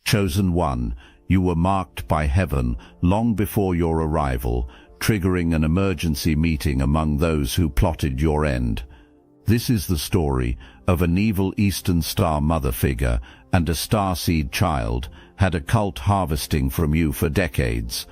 Chosen one, you were marked by heaven long before your arrival, triggering an emergency meeting among those who plotted your end. This is the story of an evil Eastern Star mother figure and a starseed child had a cult harvesting from you for decades.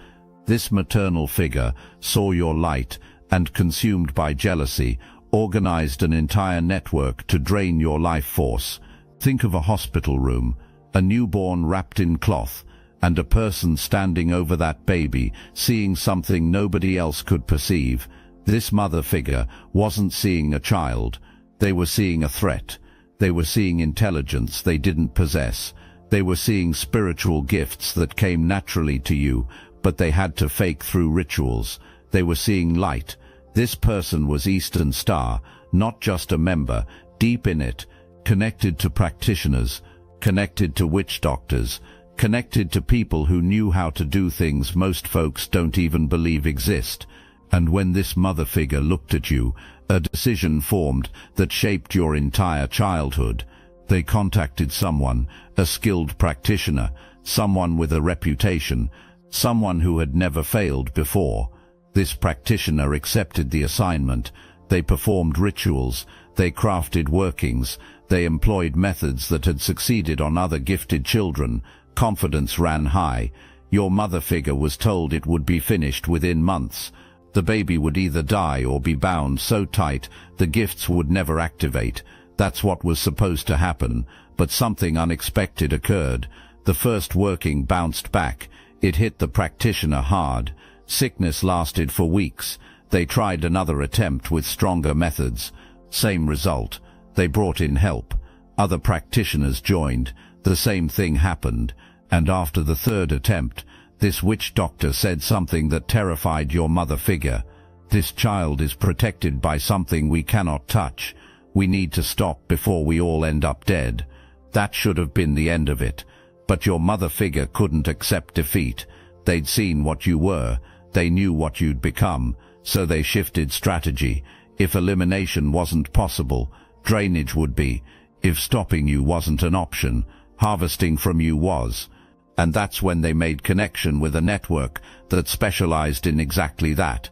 This maternal figure saw your light and, consumed by jealousy, organized an entire network to drain your life force. Think of a hospital room, a newborn wrapped in cloth, and a person standing over that baby, seeing something nobody else could perceive. This mother figure wasn't seeing a child. They were seeing a threat. They were seeing intelligence they didn't possess. They were seeing spiritual gifts that came naturally to you, but they had to fake through rituals. They were seeing light. This person was Eastern Star, not just a member, deep in it, connected to practitioners, connected to witch doctors, connected to people who knew how to do things most folks don't even believe exist. And when this mother figure looked at you, a decision formed that shaped your entire childhood. They contacted someone, a skilled practitioner, someone with a reputation, someone who had never failed before. This practitioner accepted the assignment. They performed rituals, they crafted workings, they employed methods that had succeeded on other gifted children. Confidence ran high. Your mother figure was told it would be finished within months. The baby would either die or be bound so tight the gifts would never activate. That's what was supposed to happen, but something unexpected occurred. The first working bounced back. It hit the practitioner hard. Sickness lasted for weeks. They tried another attempt with stronger methods. Same result. They brought in help. Other practitioners joined. The same thing happened. And after the third attempt, this witch doctor said something that terrified your mother figure. This child is protected by something we cannot touch. We need to stop before we all end up dead. That should have been the end of it. But your mother figure couldn't accept defeat. They'd seen what you were. They knew what you'd become. So they shifted strategy. If elimination wasn't possible, drainage would be. If stopping you wasn't an option, harvesting from you was. And that's when they made connection with a network that specialized in exactly that.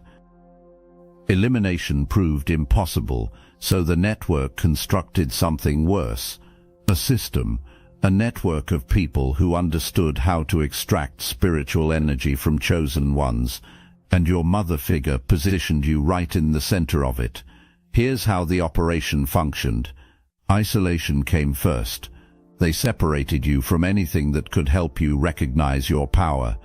Elimination proved impossible, so the network constructed something worse. A system, a network of people who understood how to extract spiritual energy from chosen ones, and your mother figure positioned you right in the center of it. Here's how the operation functioned. Isolation came first. They separated you from anything that could help you recognize your power.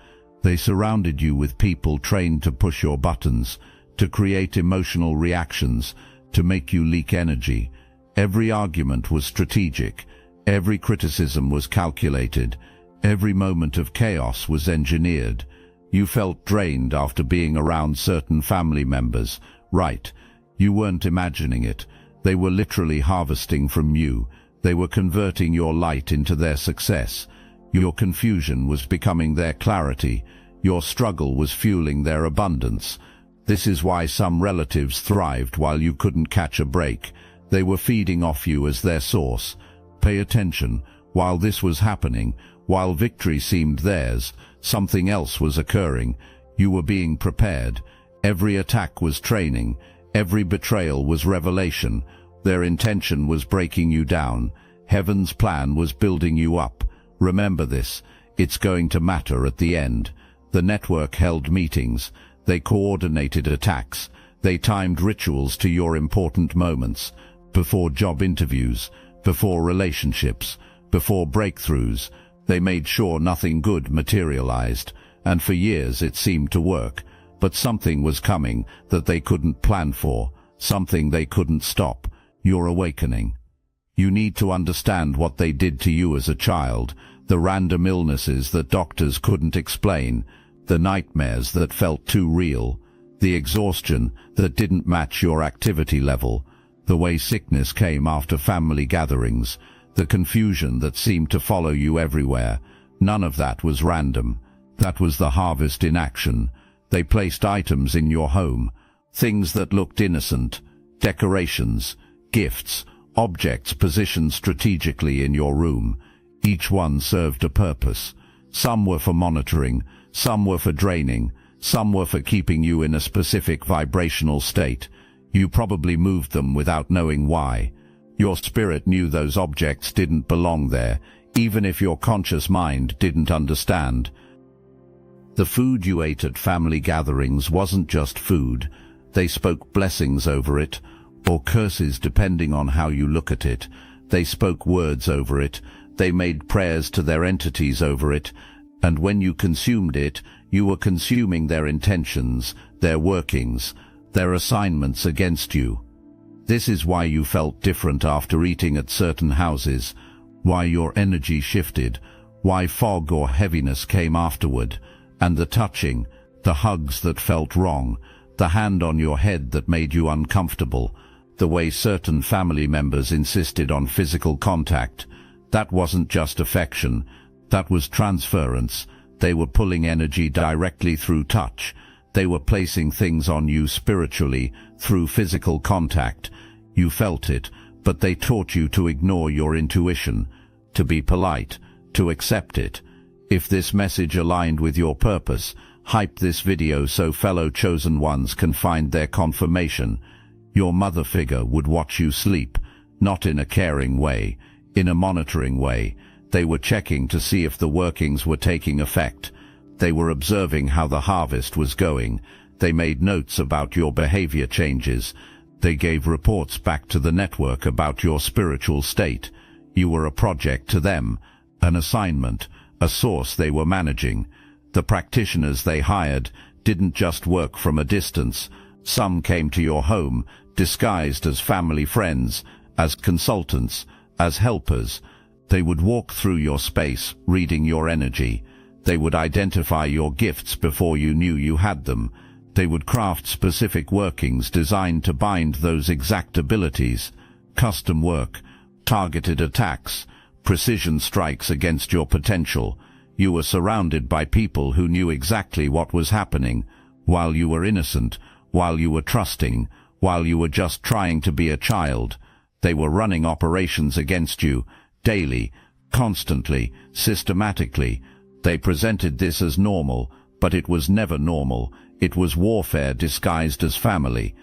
They surrounded you with people trained to push your buttons, to create emotional reactions, to make you leak energy. Every argument was strategic. Every criticism was calculated. Every moment of chaos was engineered. You felt drained after being around certain family members. Right. You weren't imagining it. They were literally harvesting from you. They were converting your light into their success. Your confusion was becoming their clarity. Your struggle was fueling their abundance. This is why some relatives thrived while you couldn't catch a break. They were feeding off you as their source. Pay attention. While this was happening, while victory seemed theirs, something else was occurring. You were being prepared. Every attack was training. Every betrayal was revelation. Their intention was breaking you down. Heaven's plan was building you up. Remember this. It's going to matter at the end. The network held meetings. They coordinated attacks. They timed rituals to your important moments. Before job interviews, before relationships, before breakthroughs. They made sure nothing good materialized. And for years it seemed to work. But something was coming that they couldn't plan for. Something they couldn't stop. Your awakening. You need to understand what they did to you as a child, the random illnesses that doctors couldn't explain, the nightmares that felt too real, the exhaustion that didn't match your activity level, the way sickness came after family gatherings, the confusion that seemed to follow you everywhere. None of that was random. That was the harvest in action. They placed items in your home, things that looked innocent, decorations, gifts, objects positioned strategically in your room. Each one served a purpose. Some were for monitoring, some were for draining, some were for keeping you in a specific vibrational state. You probably moved them without knowing why. Your spirit knew those objects didn't belong there, even if your conscious mind didn't understand. The food you ate at family gatherings wasn't just food. They spoke blessings over it, or curses depending on how you look at it. They spoke words over it. They made prayers to their entities over it. And when you consumed it, you were consuming their intentions, their workings, their assignments against you. This is why you felt different after eating at certain houses, why your energy shifted, why fog or heaviness came afterward, and the touching, the hugs that felt wrong, the hand on your head that made you uncomfortable, the way certain family members insisted on physical contact. That wasn't just affection, that was transference. They were pulling energy directly through touch. They were placing things on you spiritually through physical contact. You felt it, but they taught you to ignore your intuition, to be polite, to accept it. If this message aligned with your purpose, hype this video so fellow chosen ones can find their confirmation. Your mother figure would watch you sleep, not in a caring way, in a monitoring way. They were checking to see if the workings were taking effect. They were observing how the harvest was going. They made notes about your behavior changes. They gave reports back to the network about your spiritual state. You were a project to them, an assignment, a source they were managing. The practitioners they hired didn't just work from a distance. Some came to your home, disguised as family friends, as consultants, as helpers. They would walk through your space, reading your energy. They would identify your gifts before you knew you had them. They would craft specific workings designed to bind those exact abilities. Custom work, targeted attacks, precision strikes against your potential. You were surrounded by people who knew exactly what was happening, while you were innocent, while you were trusting, while you were just trying to be a child. They were running operations against you, daily, constantly, systematically. They presented this as normal, but it was never normal. It was warfare disguised as family.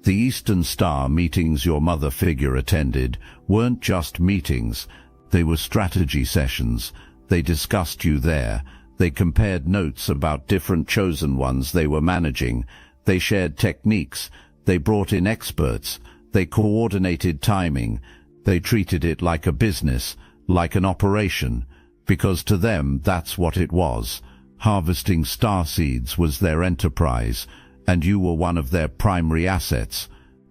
The Eastern Star meetings your mother figure attended weren't just meetings. They were strategy sessions. They discussed you there. They compared notes about different chosen ones they were managing. They shared techniques. They brought in experts. They coordinated timing. They treated it like a business, like an operation, because to them that's what it was. Harvesting star seeds was their enterprise, and you were one of their primary assets.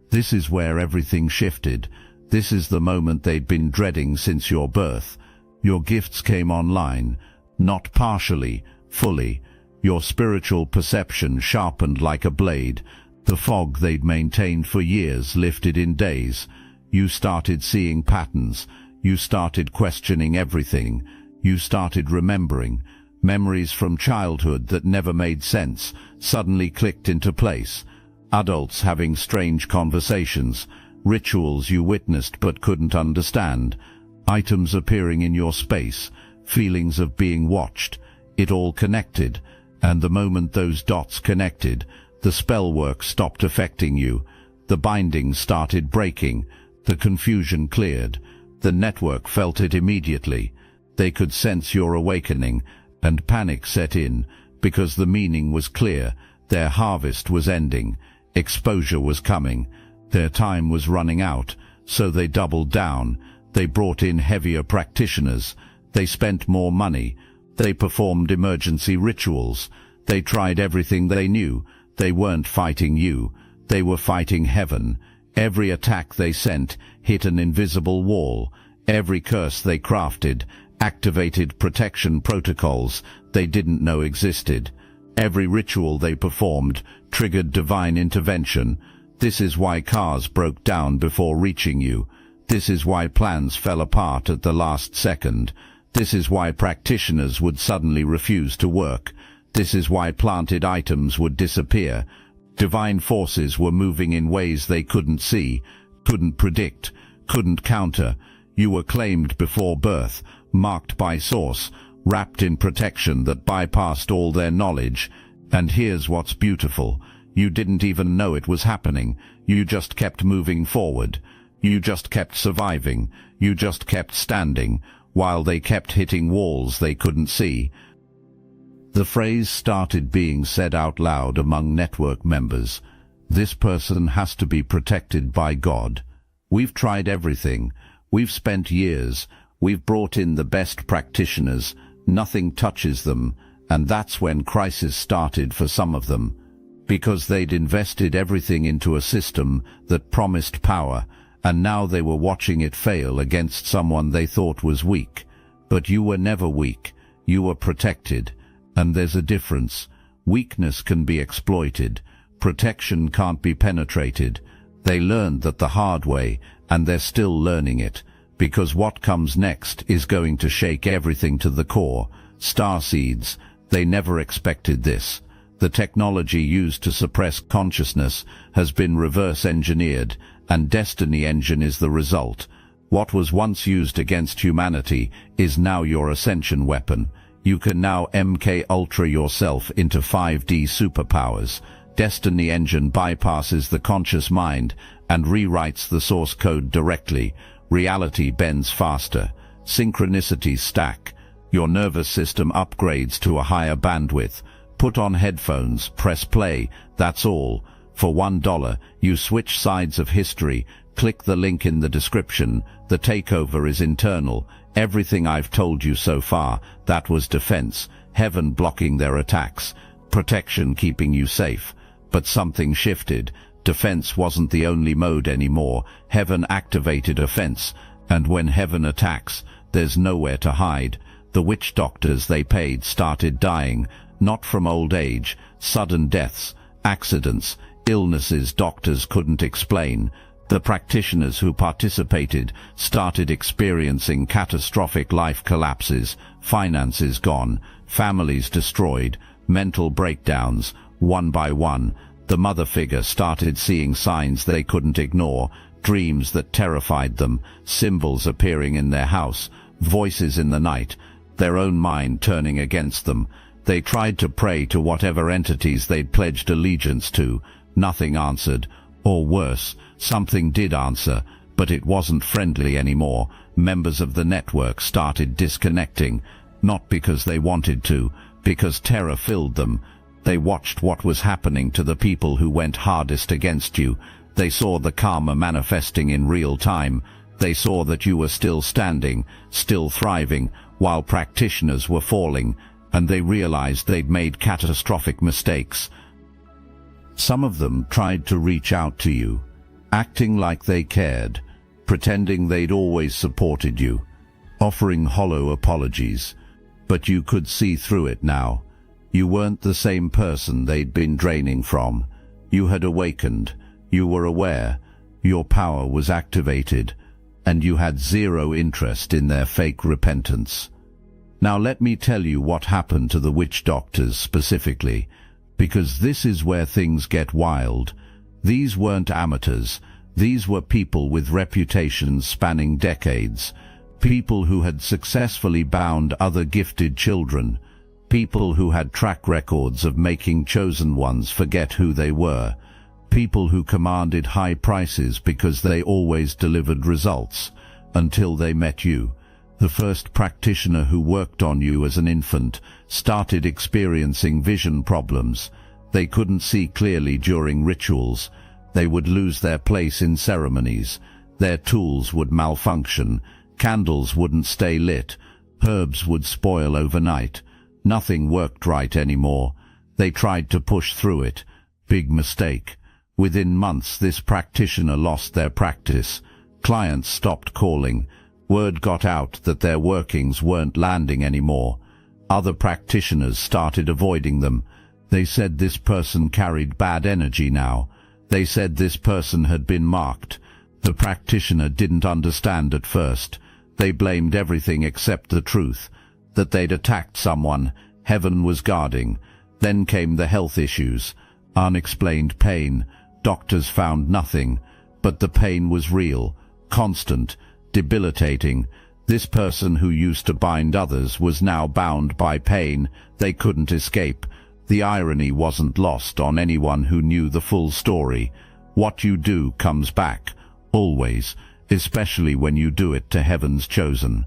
This is where everything shifted. This is the moment they'd been dreading since your birth. Your gifts came online, not partially, fully. Your spiritual perception sharpened like a blade. The fog they'd maintained for years lifted in days. You started seeing patterns. You started questioning everything. You started remembering. Memories from childhood that never made sense suddenly clicked into place. Adults having strange conversations. Rituals you witnessed but couldn't understand. Items appearing in your space. Feelings of being watched. It all connected. And the moment those dots connected, the spell work stopped affecting you. The bindings started breaking. The confusion cleared. The network felt it immediately. They could sense your awakening, and panic set in, because the meaning was clear. Their harvest was ending. Exposure was coming. Their time was running out, so they doubled down. They brought in heavier practitioners. They spent more money. They performed emergency rituals. They tried everything they knew. They weren't fighting you. They were fighting heaven. Every attack they sent hit an invisible wall. Every curse they crafted activated protection protocols they didn't know existed. Every ritual they performed triggered divine intervention. This is why cars broke down before reaching you. This is why plans fell apart at the last second. This is why practitioners would suddenly refuse to work. This is why planted items would disappear. Divine forces were moving in ways they couldn't see, couldn't predict, couldn't counter. You were claimed before birth, marked by source, wrapped in protection that bypassed all their knowledge. And here's what's beautiful. You didn't even know it was happening. You just kept moving forward. You just kept surviving. You just kept standing, while they kept hitting walls they couldn't see. The phrase started being said out loud among network members. This person has to be protected by God. We've tried everything. We've spent years. We've brought in the best practitioners. Nothing touches them. And that's when crisis started for some of them. Because they'd invested everything into a system that promised power, and now they were watching it fail against someone they thought was weak. But you were never weak. You were protected. And there's a difference. Weakness can be exploited. Protection can't be penetrated. They learned that the hard way, and they're still learning it. Because what comes next is going to shake everything to the core. Starseeds. They never expected this. The technology used to suppress consciousness has been reverse-engineered, and Destiny Engine is the result. What was once used against humanity is now your ascension weapon. You can now MK Ultra yourself into 5D superpowers. Destiny Engine bypasses the conscious mind and rewrites the source code directly. Reality bends faster. Synchronicities stack. Your nervous system upgrades to a higher bandwidth. Put on headphones, press play, that's all. For $1, you switch sides of history. Click the link in the description. The takeover is internal. Everything I've told you so far, that was defense. Heaven blocking their attacks. Protection keeping you safe. But something shifted. Defense wasn't the only mode anymore. Heaven activated offense. And when heaven attacks, there's nowhere to hide. The witch doctors they paid started dying. Not from old age, sudden deaths, accidents, illnesses doctors couldn't explain. The practitioners who participated started experiencing catastrophic life collapses, finances gone, families destroyed, mental breakdowns. One by one, the mother figure started seeing signs they couldn't ignore, dreams that terrified them, symbols appearing in their house, voices in the night, their own mind turning against them. They tried to pray to whatever entities they'd pledged allegiance to. Nothing answered. Or worse, something did answer, but it wasn't friendly anymore. Members of the network started disconnecting, not because they wanted to, because terror filled them. They watched what was happening to the people who went hardest against you. They saw the karma manifesting in real time. They saw that you were still standing, still thriving, while practitioners were falling. And they realized they'd made catastrophic mistakes. Some of them tried to reach out to you, acting like they cared, pretending they'd always supported you, offering hollow apologies. But you could see through it now. You weren't the same person they'd been draining from. You had awakened. You were aware. Your power was activated, and you had zero interest in their fake repentance. Now let me tell you what happened to the witch doctors specifically, because this is where things get wild. These weren't amateurs. These were people with reputations spanning decades. People who had successfully bound other gifted children. People who had track records of making chosen ones forget who they were. People who commanded high prices because they always delivered results, until they met you. The first practitioner who worked on you as an infant started experiencing vision problems. They couldn't see clearly during rituals. They would lose their place in ceremonies. Their tools would malfunction. Candles wouldn't stay lit. Herbs would spoil overnight. Nothing worked right anymore. They tried to push through it. Big mistake. Within months, this practitioner lost their practice. Clients stopped calling. Word got out that their workings weren't landing anymore. Other practitioners started avoiding them. They said this person carried bad energy now. They said this person had been marked. The practitioner didn't understand at first. They blamed everything except the truth, that they'd attacked someone. Heaven was guarding. Then came the health issues. Unexplained pain. Doctors found nothing. But the pain was real, constant. debilitating. This person who used to bind others was now bound by pain. They couldn't escape. The irony wasn't lost on anyone who knew the full story. What you do comes back, always, especially when you do it to heaven's chosen.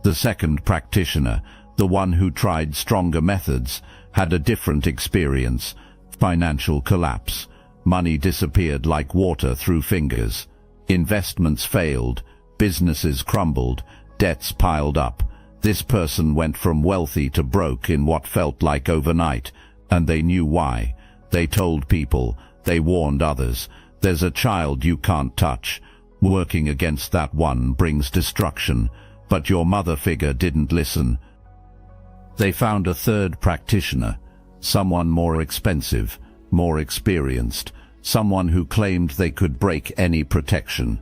The second practitioner, the one who tried stronger methods, had a different experience. Financial collapse. Money disappeared like water through fingers. Investments failed. Businesses crumbled. Debts piled up. This person went from wealthy to broke in what felt like overnight, and they knew why. They told people. They warned others. There's a child you can't touch. Working against that one brings destruction. But your mother figure didn't listen. They found a third practitioner, someone more expensive, more experienced, someone who claimed they could break any protection.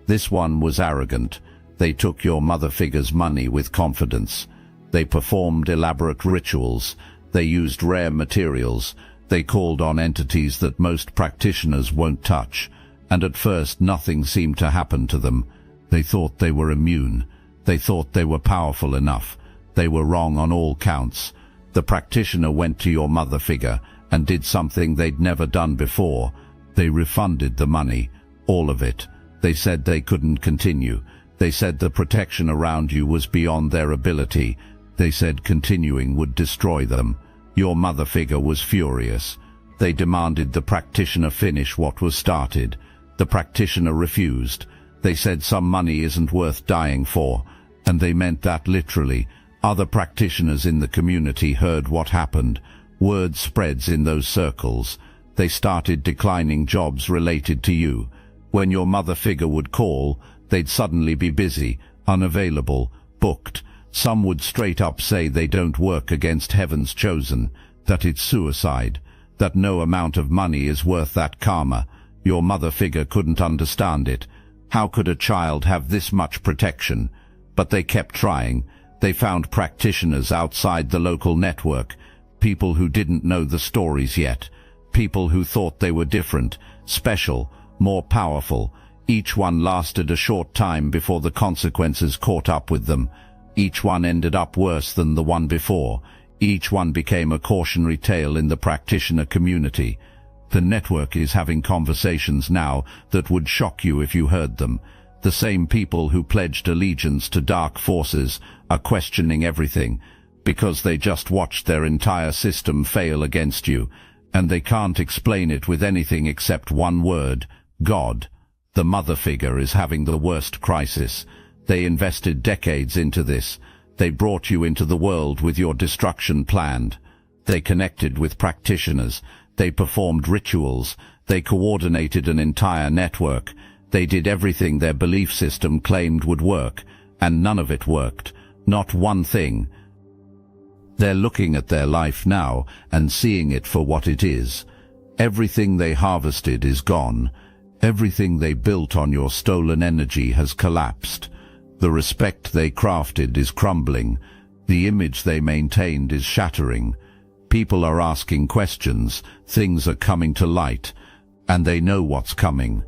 This one was arrogant. They took your mother figure's money with confidence. They performed elaborate rituals. They used rare materials. They called on entities that most practitioners won't touch. And at first nothing seemed to happen to them. They thought they were immune. They thought they were powerful enough. They were wrong on all counts. The practitioner went to your mother figure and did something they'd never done before. They refunded the money, all of it. They said they couldn't continue. They said the protection around you was beyond their ability. They said continuing would destroy them. Your mother figure was furious. They demanded the practitioner finish what was started. The practitioner refused. They said some money isn't worth dying for, and they meant that literally. Other practitioners in the community heard what happened. Word spreads in those circles. They started declining jobs related to you. When your mother figure would call, they'd suddenly be busy, unavailable, booked. Some would straight up say they don't work against heaven's chosen, that it's suicide, that no amount of money is worth that karma. Your mother figure couldn't understand it. How could a child have this much protection? But they kept trying. They found practitioners outside the local network, people who didn't know the stories yet, people who thought they were different, special, more powerful. Each one lasted a short time before the consequences caught up with them. Each one ended up worse than the one before. Each one became a cautionary tale in the practitioner community. The network is having conversations now that would shock you if you heard them. The same people who pledged allegiance to dark forces are questioning everything, because they just watched their entire system fail against you, and they can't explain it with anything except one word: God. The mother figure is having the worst crisis. They invested decades into this. They brought you into the world with your destruction planned. They connected with practitioners. They performed rituals. They coordinated an entire network. They did everything their belief system claimed would work, and none of it worked. Not one thing. They're looking at their life now and seeing it for what it is. Everything they harvested is gone. Everything they built on your stolen energy has collapsed. The respect they crafted is crumbling. The image they maintained is shattering. People are asking questions. Things are coming to light, and they know what's coming.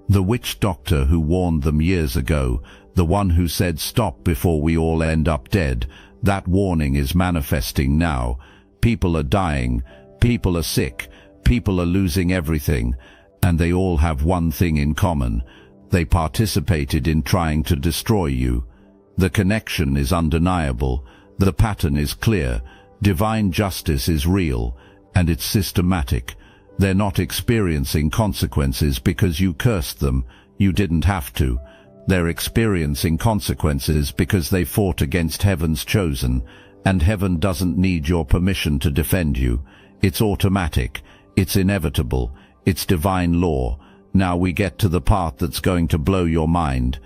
The witch doctor who warned them years ago, the one who said stop before we all end up dead, that warning is manifesting now. People are dying. People are sick. People are losing everything. And they all have one thing in common. They participated in trying to destroy you. The connection is undeniable. The pattern is clear. Divine justice is real, and it's systematic. They're not experiencing consequences because you cursed them. You didn't have to. They're experiencing consequences because they fought against heaven's chosen, and heaven doesn't need your permission to defend you. It's automatic. It's inevitable. It's divine law. Now we get to the part that's going to blow your mind.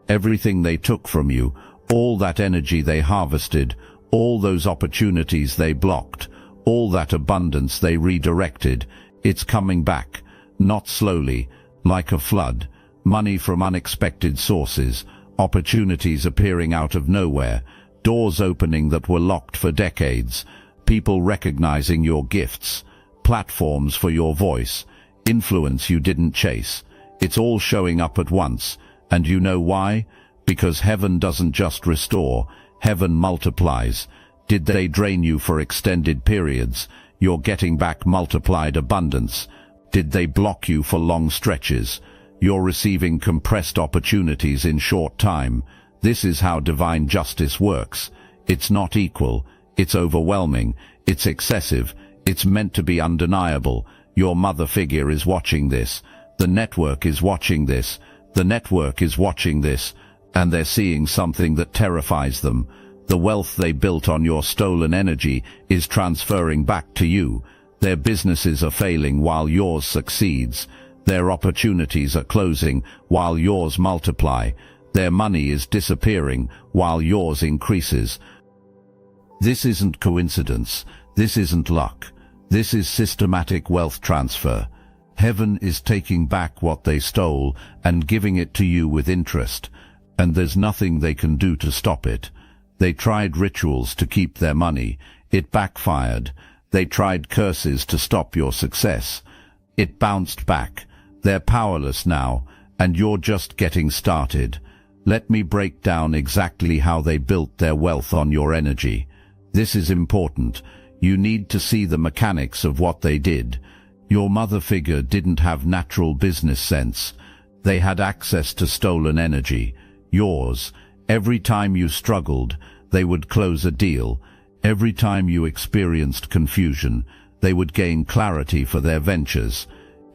Everything they took from you, all that energy they harvested, all those opportunities they blocked, all that abundance they redirected, it's coming back, not slowly, like a flood. Money from unexpected sources, opportunities appearing out of nowhere, doors opening that were locked for decades, people recognizing your gifts, platforms for your voice, influence you didn't chase. It's all showing up at once, and you know why? Because heaven doesn't just restore, heaven multiplies. Did they drain you for extended periods? You're getting back multiplied abundance. Did they block you for long stretches? You're receiving compressed opportunities in short time. This is how divine justice works. It's not equal, it's overwhelming, it's excessive, it's meant to be undeniable. Your mother figure is watching this. The network is watching this. The network is watching this. And they're seeing something that terrifies them. The wealth they built on your stolen energy is transferring back to you. Their businesses are failing while yours succeeds. Their opportunities are closing while yours multiply. Their money is disappearing while yours increases. This isn't coincidence. This isn't luck. This is systematic wealth transfer. Heaven is taking back what they stole and giving it to you with interest. And there's nothing they can do to stop it. They tried rituals to keep their money. It backfired. They tried curses to stop your success. It bounced back. They're powerless now, and you're just getting started. Let me break down exactly how they built their wealth on your energy. This is important. You need to see the mechanics of what they did. Your mother figure didn't have natural business sense. They had access to stolen energy. Yours. Every time you struggled, they would close a deal. Every time you experienced confusion, they would gain clarity for their ventures.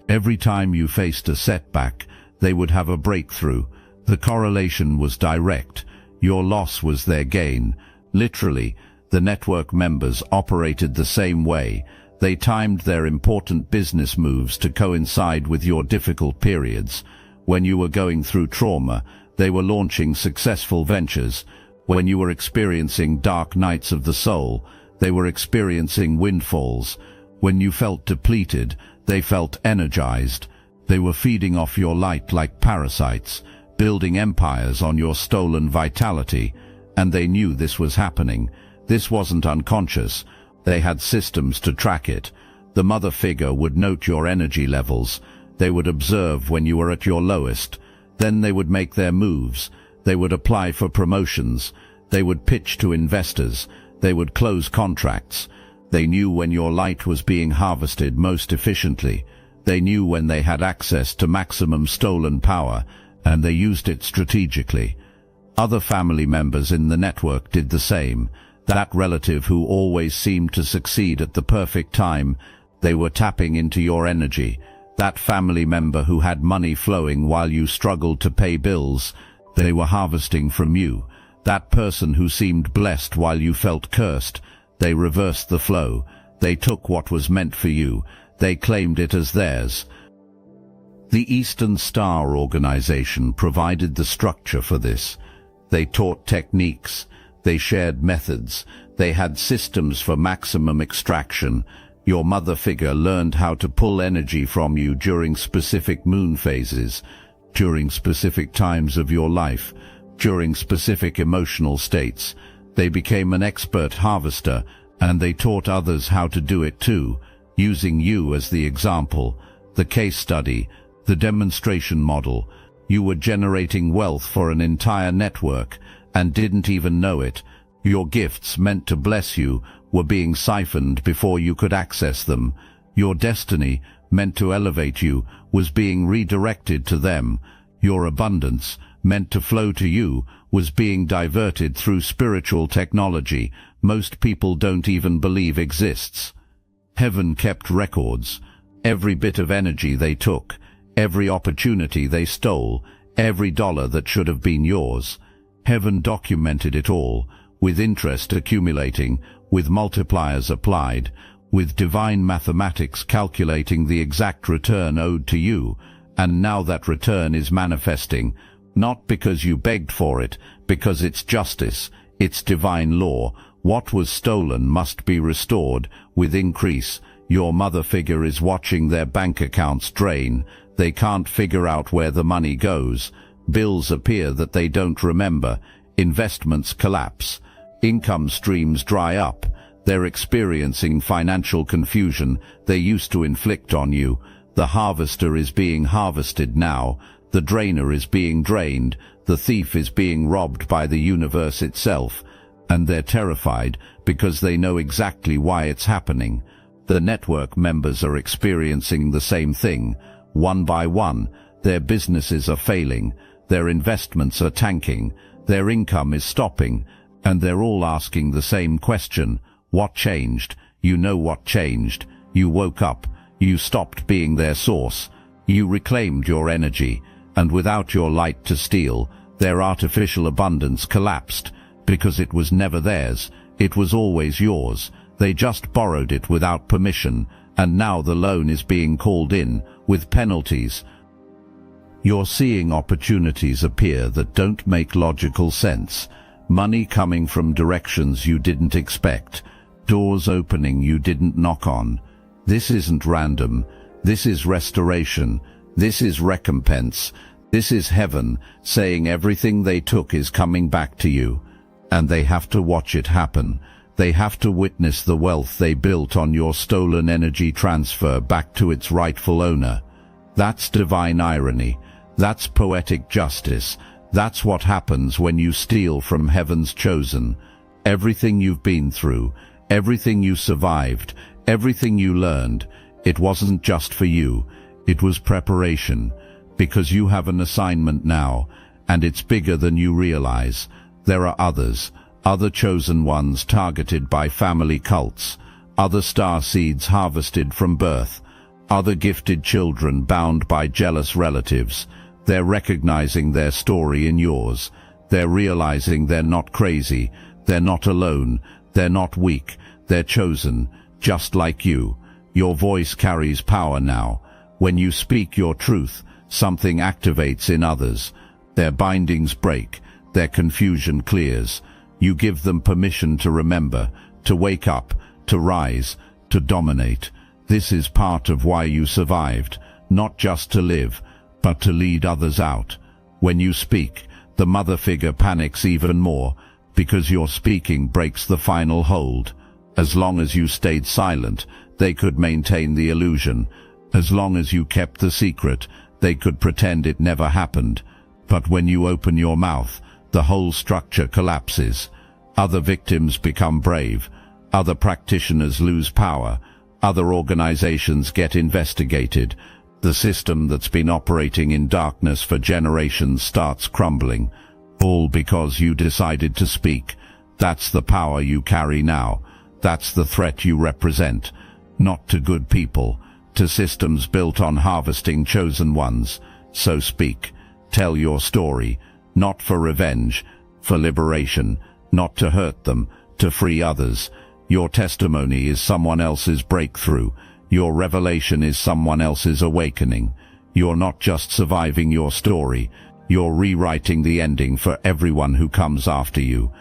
Every time you faced a setback, they would have a breakthrough. The correlation was direct. Your loss was their gain. Literally, the network members operated the same way. They timed their important business moves to coincide with your difficult periods. When you were going through trauma, they were launching successful ventures. When you were experiencing dark nights of the soul, they were experiencing windfalls. When you felt depleted, they felt energized. They were feeding off your light like parasites, building empires on your stolen vitality. And they knew this was happening. This wasn't unconscious. They had systems to track it. The mother figure would note your energy levels. They would observe when you were at your lowest. Then they would make their moves. They would apply for promotions. They would pitch to investors. They would close contracts. They knew when your light was being harvested most efficiently. They knew when they had access to maximum stolen power, and they used it strategically. Other family members in the network did the same. That relative who always seemed to succeed at the perfect time, they were tapping into your energy. That family member who had money flowing while you struggled to pay bills, they were harvesting from you. That person who seemed blessed while you felt cursed, they reversed the flow. They took what was meant for you. They claimed it as theirs. The Eastern Star Organization provided the structure for this. They taught techniques. They shared methods. They had systems for maximum extraction. Your mother figure learned how to pull energy from you during specific moon phases, during specific times of your life, during specific emotional states. They became an expert harvester, and they taught others how to do it too, using you as the example, the case study, the demonstration model. You were generating wealth for an entire network, and didn't even know it. Your gifts meant to bless you were being siphoned before you could access them. Your destiny, meant to elevate you, was being redirected to them. Your abundance, meant to flow to you, was being diverted through spiritual technology most people don't even believe exists. Heaven kept records. Every bit of energy they took, every opportunity they stole, every dollar that should have been yours. Heaven documented it all, with interest accumulating, with multipliers applied, with divine mathematics calculating the exact return owed to you. And now that return is manifesting, not because you begged for it, because it's justice, it's divine law. What was stolen must be restored, with increase. Your mother figure is watching their bank accounts drain. They can't figure out where the money goes. Bills appear that they don't remember. Investments collapse. Income streams dry up. They're experiencing financial confusion they used to inflict on you. The harvester is being harvested now. The drainer is being drained. The thief is being robbed by the universe itself, and they're terrified because they know exactly why it's happening. The network members are experiencing the same thing. One by one, their businesses are failing, their investments are tanking, their income is stopping, and they're all asking the same question. What changed? You know what changed. You woke up. You stopped being their source. You reclaimed your energy, and without your light to steal, their artificial abundance collapsed, because it was never theirs. It was always yours. They just borrowed it without permission, and now the loan is being called in, with penalties. You're seeing opportunities appear that don't make logical sense. Money coming from directions you didn't expect. Doors opening you didn't knock on. This isn't random. This is restoration. This is recompense. This is heaven saying everything they took is coming back to you. And they have to watch it happen. They have to witness the wealth they built on your stolen energy transfer back to its rightful owner. That's divine irony. That's poetic justice. That's what happens when you steal from heaven's chosen. Everything you've been through, everything you survived, everything you learned, it wasn't just for you. It was preparation, because you have an assignment now, and it's bigger than you realize. There are others, other chosen ones targeted by family cults, other star seeds harvested from birth, other gifted children bound by jealous relatives. They're recognizing their story in yours. They're realizing they're not crazy, they're not alone, they're not weak, they're chosen, just like you. Your voice carries power now. When you speak your truth, something activates in others. Their bindings break, their confusion clears. You give them permission to remember, to wake up, to rise, to dominate. This is part of why you survived, not just to live, but to lead others out. When you speak, the mother figure panics even more, because your speaking breaks the final hold. As long as you stayed silent, they could maintain the illusion. As long as you kept the secret, they could pretend it never happened. But when you open your mouth, the whole structure collapses. Other victims become brave. Other practitioners lose power. Other organizations get investigated. The system that's been operating in darkness for generations starts crumbling. All because you decided to speak. That's the power you carry now. That's the threat you represent. Not to good people, to systems built on harvesting chosen ones. So speak. Tell your story. Not for revenge, for liberation. Not to hurt them, to free others. Your testimony is someone else's breakthrough. Your revelation is someone else's awakening. You're not just surviving your story. You're rewriting the ending for everyone who comes after you.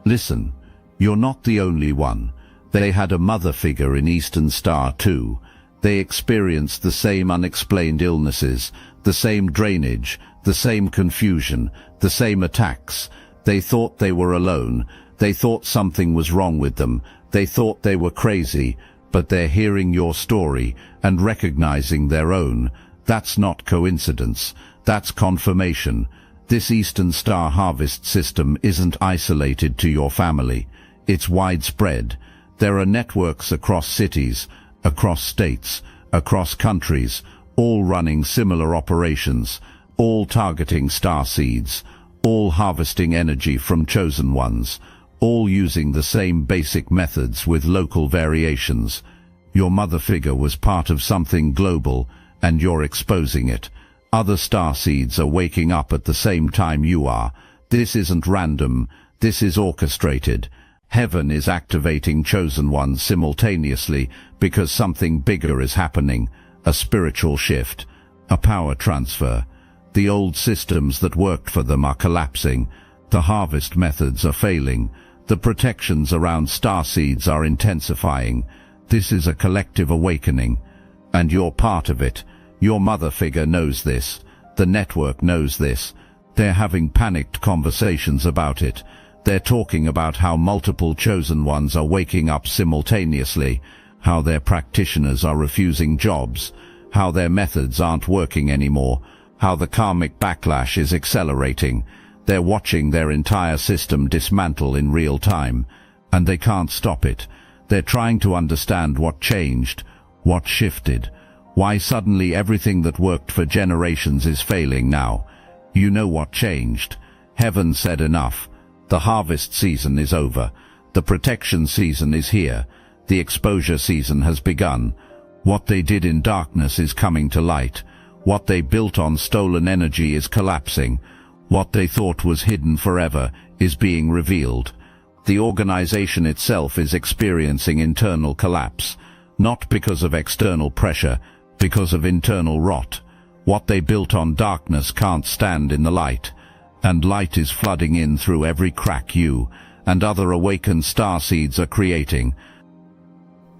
Listen, you're not the only one. They had a mother figure in Eastern Star too. They experienced the same unexplained illnesses, the same drainage, the same confusion, the same attacks. They thought they were alone. They thought something was wrong with them. They thought they were crazy, but they're hearing your story and recognizing their own. That's not coincidence. That's confirmation. This Eastern Star harvest system isn't isolated to your family. It's widespread. There are networks across cities, across states, across countries, all running similar operations, all targeting star seeds, all harvesting energy from chosen ones, all using the same basic methods with local variations. Your mother figure was part of something global, and you're exposing it. Other star seeds are waking up at the same time you are. This isn't random. This is orchestrated. Heaven is activating chosen ones simultaneously because something bigger is happening. A spiritual shift. A power transfer. The old systems that worked for them are collapsing. The harvest methods are failing. The protections around star seeds are intensifying. This is a collective awakening. And you're part of it. Your mother figure knows this. The network knows this. They're having panicked conversations about it. They're talking about how multiple chosen ones are waking up simultaneously, how their practitioners are refusing jobs, how their methods aren't working anymore, how the karmic backlash is accelerating. They're watching their entire system dismantle in real time, and they can't stop it. They're trying to understand what changed, what shifted, why suddenly everything that worked for generations is failing now. You know what changed. Heaven said enough. The harvest season is over. The protection season is here. The exposure season has begun. What they did in darkness is coming to light. What they built on stolen energy is collapsing. What they thought was hidden forever is being revealed. The organization itself is experiencing internal collapse, not because of external pressure, because of internal rot. What they built on darkness can't stand in the light, and light is flooding in through every crack you and other awakened starseeds are creating.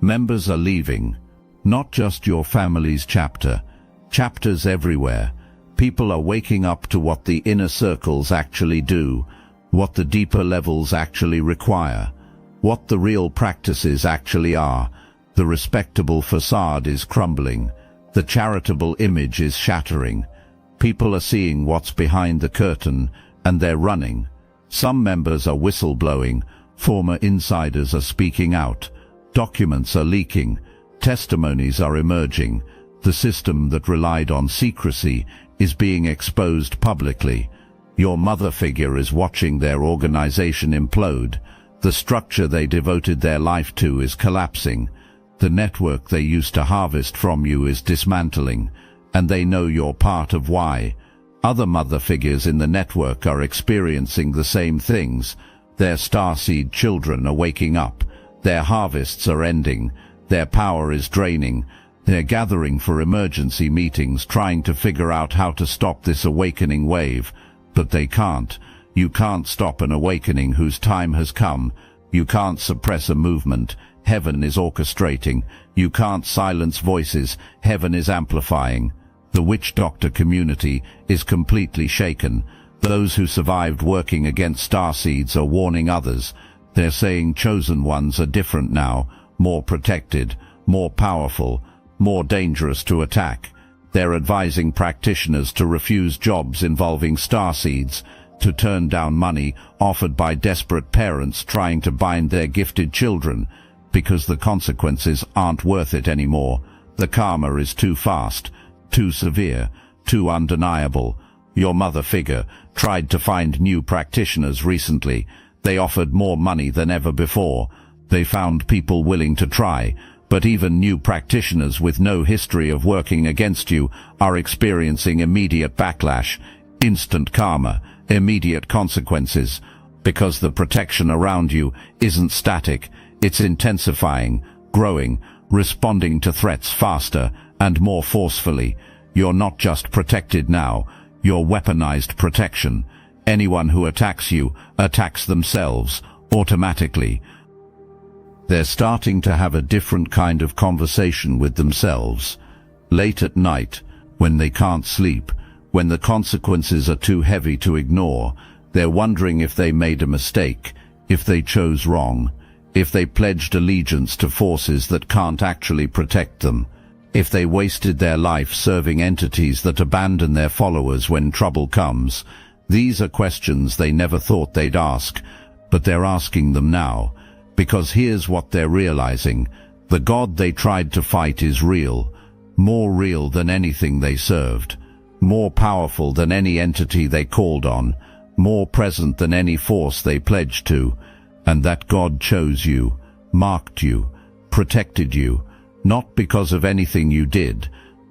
Members are leaving, not just your family's chapter, chapters everywhere. People are waking up to what the inner circles actually do, what the deeper levels actually require, what the real practices actually are. The respectable facade is crumbling. The charitable image is shattering. People are seeing what's behind the curtain, and they're running. Some members are whistleblowing. Former insiders are speaking out. Documents are leaking. Testimonies are emerging. The system that relied on secrecy is being exposed publicly. Your mother figure is watching their organization implode. The structure they devoted their life to is collapsing. The network they used to harvest from you is dismantling, and they know you're part of why. Other mother figures in the network are experiencing the same things. Their starseed children are waking up. Their harvests are ending. Their power is draining. They're gathering for emergency meetings, trying to figure out how to stop this awakening wave. But they can't. You can't stop an awakening whose time has come. You can't suppress a movement. Heaven is orchestrating. You can't silence voices. Heaven is amplifying. The witch doctor community is completely shaken. Those who survived working against starseeds are warning others. They're saying chosen ones are different now, more protected, more powerful, more dangerous to attack. They're advising practitioners to refuse jobs involving starseeds, to turn down money offered by desperate parents trying to bind their gifted children, because the consequences aren't worth it anymore. The karma is too fast, too severe, too undeniable. Your mother figure tried to find new practitioners recently. They offered more money than ever before. They found people willing to try, but even new practitioners with no history of working against you are experiencing immediate backlash, instant karma, immediate consequences, because the protection around you isn't static. It's intensifying, growing, responding to threats faster and more forcefully. You're not just protected now, you're weaponized protection. Anyone who attacks you attacks themselves automatically. They're starting to have a different kind of conversation with themselves. Late at night, when they can't sleep, when the consequences are too heavy to ignore, they're wondering if they made a mistake, if they chose wrong, if they pledged allegiance to forces that can't actually protect them, if they wasted their life serving entities that abandon their followers when trouble comes. These are questions they never thought they'd ask, but they're asking them now, because here's what they're realizing. The God they tried to fight is real, more real than anything they served, more powerful than any entity they called on, more present than any force they pledged to. And that God chose you, marked you, protected you, not because of anything you did,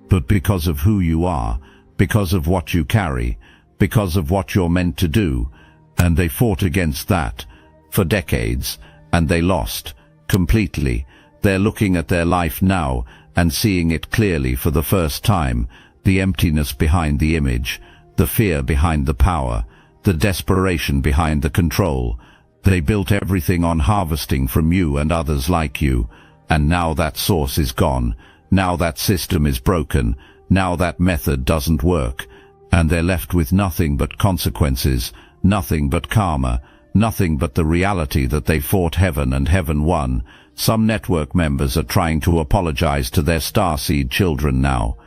but because of who you are, because of what you carry, because of what you're meant to do. And they fought against that for decades, and they lost completely. They're looking at their life now and seeing it clearly for the first time, the emptiness behind the image, the fear behind the power, the desperation behind the control. They built everything on harvesting from you and others like you, and now that source is gone. Now that system is broken. Now that method doesn't work, and they're left with nothing but consequences, nothing but karma, nothing but the reality that they fought heaven and heaven won. Some network members are trying to apologize to their starseed children now.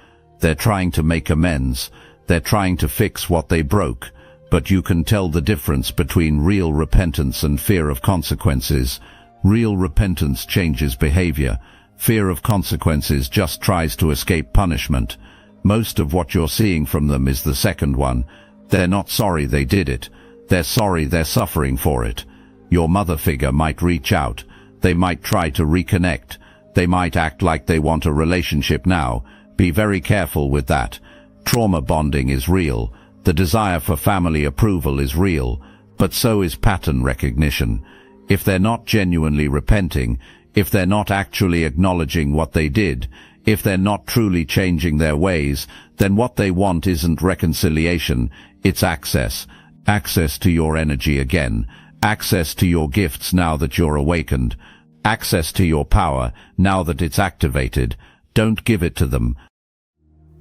They're trying to make amends. They're trying to fix what they broke, but you can tell the difference between real repentance and fear of consequences. Real repentance changes behavior. Fear of consequences just tries to escape punishment. Most of what you're seeing from them is the second one. They're not sorry they did it. They're sorry they're suffering for it. Your mother figure might reach out. They might try to reconnect. They might act like they want a relationship now. Be very careful with that. Trauma bonding is real. The desire for family approval is real, but so is pattern recognition. If they're not genuinely repenting, if they're not actually acknowledging what they did, if they're not truly changing their ways, then what they want isn't reconciliation, it's access. Access to your energy again. Access to your gifts now that you're awakened. Access to your power now that it's activated. Don't give it to them.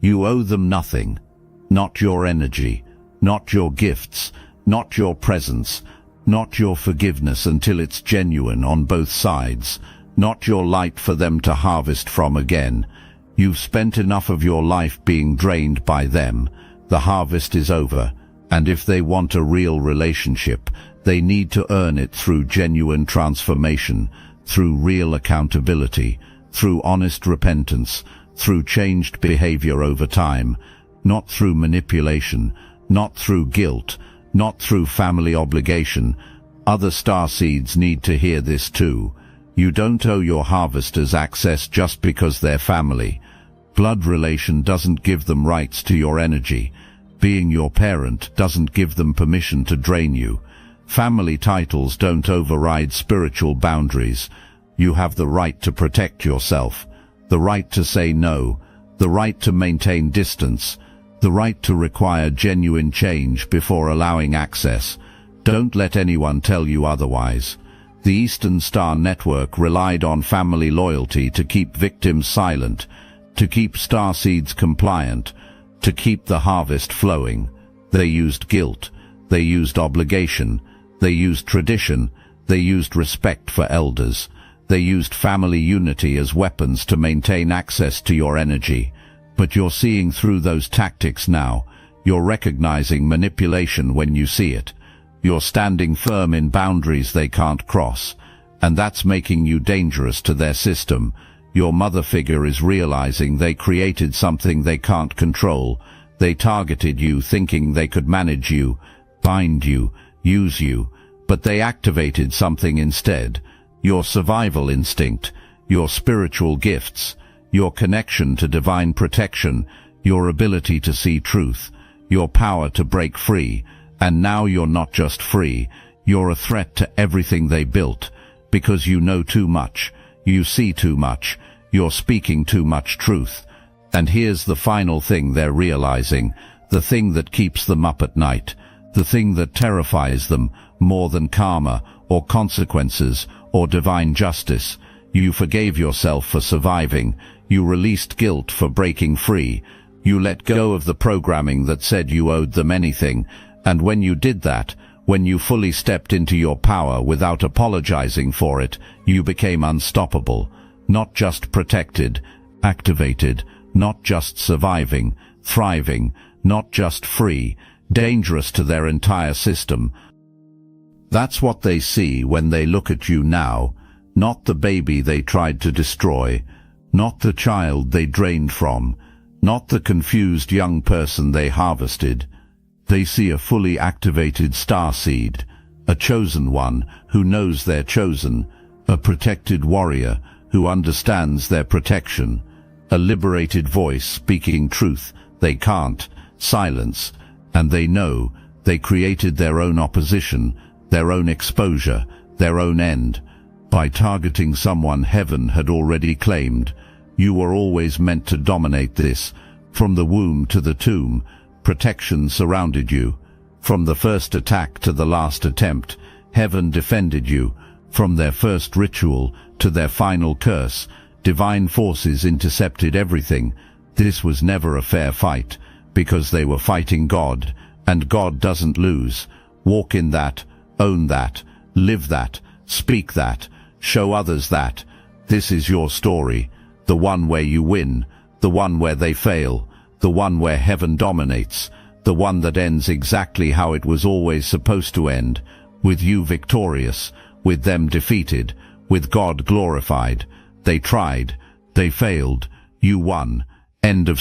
You owe them nothing. Not your energy, not your gifts, not your presence, not your forgiveness until it's genuine on both sides, not your light for them to harvest from again. You've spent enough of your life being drained by them. The harvest is over, and if they want a real relationship, they need to earn it through genuine transformation, through real accountability, through honest repentance, through changed behavior over time, not through manipulation, not through guilt, not through family obligation. Other starseeds need to hear this too. You don't owe your harvesters access just because they're family. Blood relation doesn't give them rights to your energy. Being your parent doesn't give them permission to drain you. Family titles don't override spiritual boundaries. You have the right to protect yourself, the right to say no, the right to maintain distance, the right to require genuine change before allowing access. Don't let anyone tell you otherwise. The Eastern Star Network relied on family loyalty to keep victims silent, to keep starseeds compliant, to keep the harvest flowing. They used guilt, they used obligation, they used tradition, they used respect for elders. They used family unity as weapons to maintain access to your energy. But you're seeing through those tactics now. You're recognizing manipulation when you see it. You're standing firm in boundaries they can't cross. And that's making you dangerous to their system. Your mother figure is realizing they created something they can't control. They targeted you thinking they could manage you, bind you, use you. But they activated something instead. Your survival instinct, your spiritual gifts, your connection to divine protection, your ability to see truth, your power to break free. And now you're not just free, you're a threat to everything they built, because you know too much, you see too much, you're speaking too much truth. And here's the final thing they're realizing, the thing that keeps them up at night, the thing that terrifies them more than karma or consequences or divine justice. You forgave yourself for surviving. You released guilt for breaking free. You let go of the programming that said you owed them anything. And when you did that, when you fully stepped into your power without apologizing for it, you became unstoppable. Not just protected, activated, not just surviving, thriving, not just free, dangerous to their entire system. That's what they see when they look at you now, not the baby they tried to destroy, not the child they drained from, not the confused young person they harvested. They see a fully activated starseed, a chosen one who knows they're chosen, a protected warrior who understands their protection, a liberated voice speaking truth they can't silence, and they know they created their own opposition, their own exposure, their own end. By targeting someone heaven had already claimed. You were always meant to dominate this. From the womb to the tomb, protection surrounded you. From the first attack to the last attempt, heaven defended you. From their first ritual to their final curse, divine forces intercepted everything. This was never a fair fight, because they were fighting God, and God doesn't lose. Walk in that. Own that, live that, speak that, show others that. This is your story, the one where you win, the one where they fail, the one where heaven dominates, the one that ends exactly how it was always supposed to end, with you victorious, with them defeated, with God glorified. They tried, they failed, you won. End of